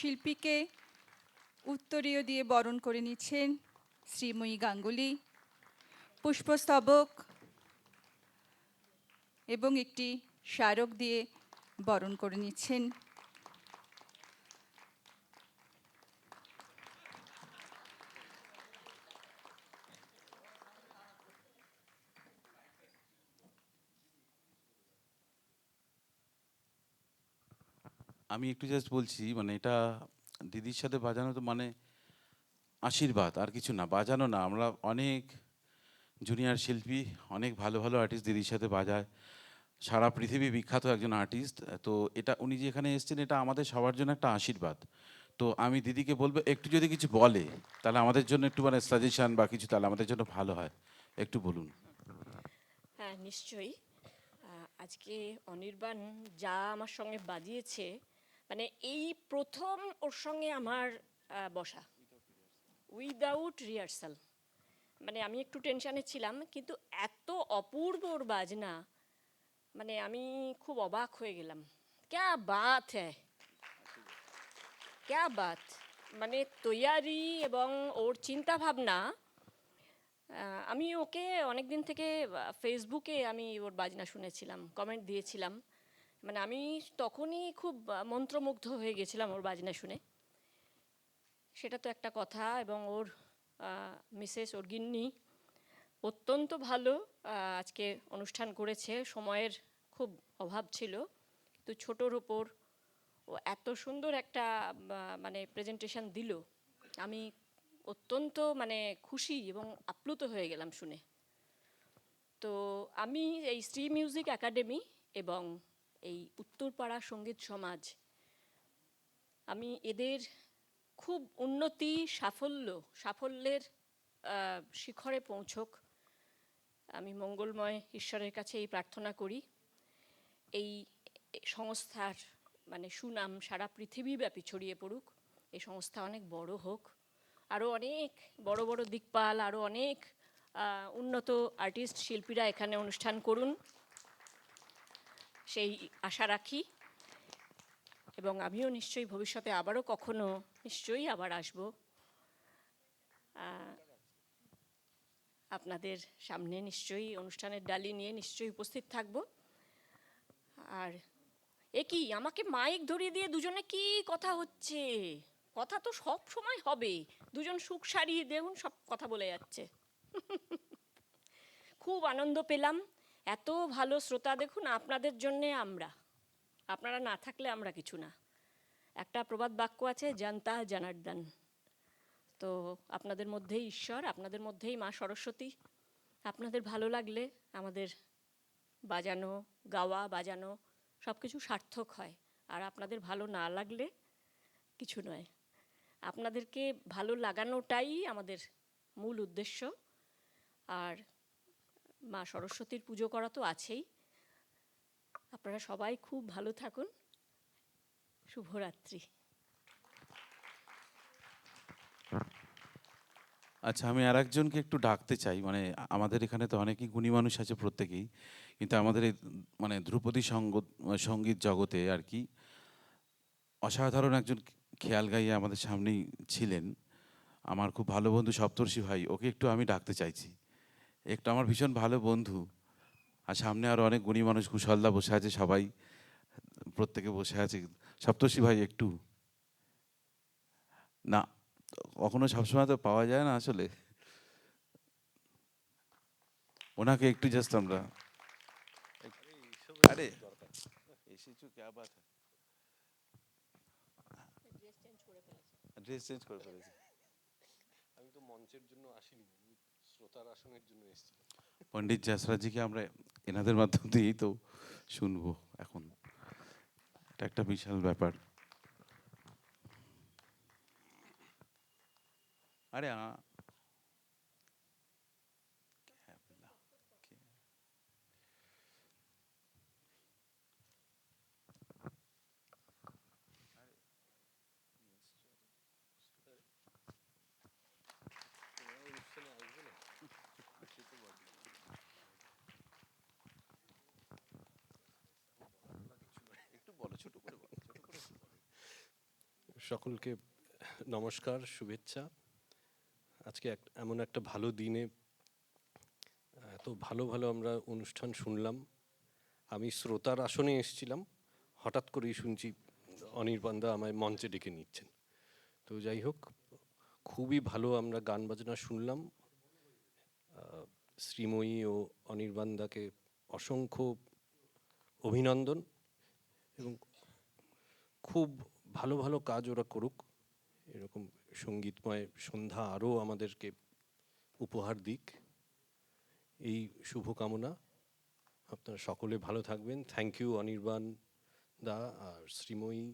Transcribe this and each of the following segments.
শিল্পীকে উত্তরীয় দিয়ে বরণ করে নিচ্ছেন শ্রীময়ী গাঙ্গুলি, পুষ্পস্তবক এবং একটি স্মারক দিয়ে বরণ করে নিচ্ছেন আমি একটু জাস্ট বলছি, মানে এটা দিদির সাথে বাজানো তো মানে আশীর্বাদ, আর কিছু না। বাজানো না, আমরা অনেক জুনিয়র শিল্পী, অনেক ভালো ভালো আর্টিস্ট দিদির সাথে বাজায়, সারা পৃথিবী বিখ্যাত একজন আর্টিস্ট। তো এটা উনি যে এখানে এসেছেন, এটা আমাদের সবার জন্য একটা আশীর্বাদ। তো আমি দিদিকে বলবো একটু যদি কিছু বলে, তাহলে আমাদের জন্য একটু মানে সাজেশন বা কিছু, তাহলে আমাদের জন্য ভালো হয়। একটু বলুন। হ্যাঁ, নিশ্চয়ই। আজকে অনির্বাণ যা আমার সঙ্গে বাজিয়েছে, মানে এই প্রথম ওর সঙ্গে আমার বসা উইদাউট রিহার্সাল। মানে আমি একটু টেনশানে ছিলাম, কিন্তু এত অপূর্ব ওর বাজনা, মানে আমি খুব অবাক হয়ে গেলাম। ক্যা বাত হ্যায়, ক্যা বাত! মানে তৈয়ারি এবং ওর চিন্তা ভাবনা। আমি ওকে অনেক দিন থেকে ফেসবুকে আমি ওর বাজনা শুনেছিলাম, কমেন্ট দিয়েছিলাম। মানে আমি তখনই খুব মন্ত্রমুগ্ধ হয়ে গেছিলাম ওর বাজনা শুনে। সেটা তো একটা কথা। এবং ওর মিসেস, ওর গিন্নি অত্যন্ত ভালো আজকে অনুষ্ঠান করেছে। সময়ের খুব অভাব ছিল, কিন্তু ছোটোর ওপর ও এত সুন্দর একটা মানে প্রেজেন্টেশন দিল। আমি অত্যন্ত মানে খুশি এবং আপ্লুত হয়ে গেলাম শুনে। তো আমি এই শ্রী মিউজিক একাডেমি এবং এই উত্তরপাড়া সঙ্গীত সমাজ, আমি এদের খুব উন্নতি, সাফল্যের শিখরে পৌঁছক, আমি মঙ্গলময় ঈশ্বরের কাছে এই প্রার্থনা করি। এই সংস্থার মানে সুনাম সারা পৃথিবীব্যাপী ছড়িয়ে পড়ুক, এই সংস্থা অনেক বড় হোক, আরও অনেক বড় বড় দিকপাল, আরও অনেক উন্নত আর্টিস্ট শিল্পীরা এখানে অনুষ্ঠান করুন, সেই আশা রাখি। এবং আমিও নিশ্চয়ই ভবিষ্যতে আবারও কখনো নিশ্চয়ই আবার আসব আপনাদের সামনে, নিশ্চয়ই অনুষ্ঠানের ডালি নিয়ে নিশ্চয়ই উপস্থিত থাকব। আর এ কি, আমাকে মাইক ধরিয়ে দিয়ে দুজনে কি কথা হচ্ছে? কথা তো সব সময় হবে, দুজন সুখ সারিয়ে দেখুন সব কথা বলে যাচ্ছে। খুব আনন্দ পেলাম, এত ভালো শ্রোতা। দেখুন, আপনাদের জন্যে আমরা, আপনারা না থাকলে আমরা কিছু না। একটা প্রবাদ বাক্য আছে, জানতা জনার্দন। তো আপনাদের মধ্যেই ঈশ্বর, আপনাদের মধ্যেই মা সরস্বতী। আপনাদের ভালো লাগলে আমাদের বাজানো, গাওয়া বাজানো সব কিছু সার্থক হয়। আর আপনাদের ভালো না লাগলে কিছু নয়। আপনাদেরকে ভালো লাগানোটাই আমাদের মূল উদ্দেশ্য। আর মা সরস্বতীর পুজো করা তো আছেই। আপনারা সবাই খুব ভালো থাকুন। শুভরাত্রি। আচ্ছা, আমি আর একজনকে একটু ডাকতে চাই। মানে আমাদের এখানে তো অনেকেই গুণী মানুষ আছে প্রত্যেকেই, কিন্তু আমাদের এই মানে ধ্রুপদী সঙ্গীত জগতে আর কি অসাধারণ একজন খেয়াল গাইয়ে আমাদের সামনেই ছিলেন, আমার খুব ভালো বন্ধু সপ্তর্ষি ভাই। ওকে একটু আমি ডাকতে চাইছি। একটু আমার ভীষণ ভালো বন্ধু, আর সামনে আরও অনেক গুণী মানুষ, কুশলদা বসে আছে, সবাই প্রত্যেকে বসে আছে। সপ্তর্ষি ভাই একটু, না কখনো সবসময় তো পাওয়া যায় না আসলে, ওনাকে একটু জাস্ট আমরা, আরে এসেছো ক্যা বাত ড্রেস চেঞ্জ করে ফেলেছে। আমি তো মঞ্চের জন্য আসিনি, আমি শ্রোতার আসনের জন্য এসেছিলাম। পণ্ডিত যাসরাজিকে আমরা এনাদের মাধ্যম দিয়েই তো শুনবো এখন, এটা একটা বিশাল ব্যাপার। আরে একটু বলো, ছোট করে বলো, ছোট করে। সকলকে নমস্কার, শুভেচ্ছা। আজকে এমন একটা ভালো দিনে এত ভালো ভালো আমরা অনুষ্ঠান শুনলাম। আমি শ্রোতার আসনে এসেছিলাম, হঠাৎ করেই শুনছি অনির্বাণদা আমায় মঞ্চে ডেকে নিচ্ছেন। তো যাই হোক, খুবই ভালো আমরা গান বাজনা শুনলাম। শ্রীময়ী ও অনির্বাণদাকে অসংখ্য অভিনন্দন, এবং খুব ভালো ভালো কাজ ওরা করুক, এরকম সঙ্গীতময় সন্ধ্যা আরও আমাদেরকে উপহার দিক, এই শুভকামনা। আপনারা সকলে ভালো থাকবেন। থ্যাংক ইউ অনির্বাণ দা আর শ্রীময়ী,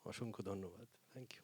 অসংখ্য ধন্যবাদ। Thank you.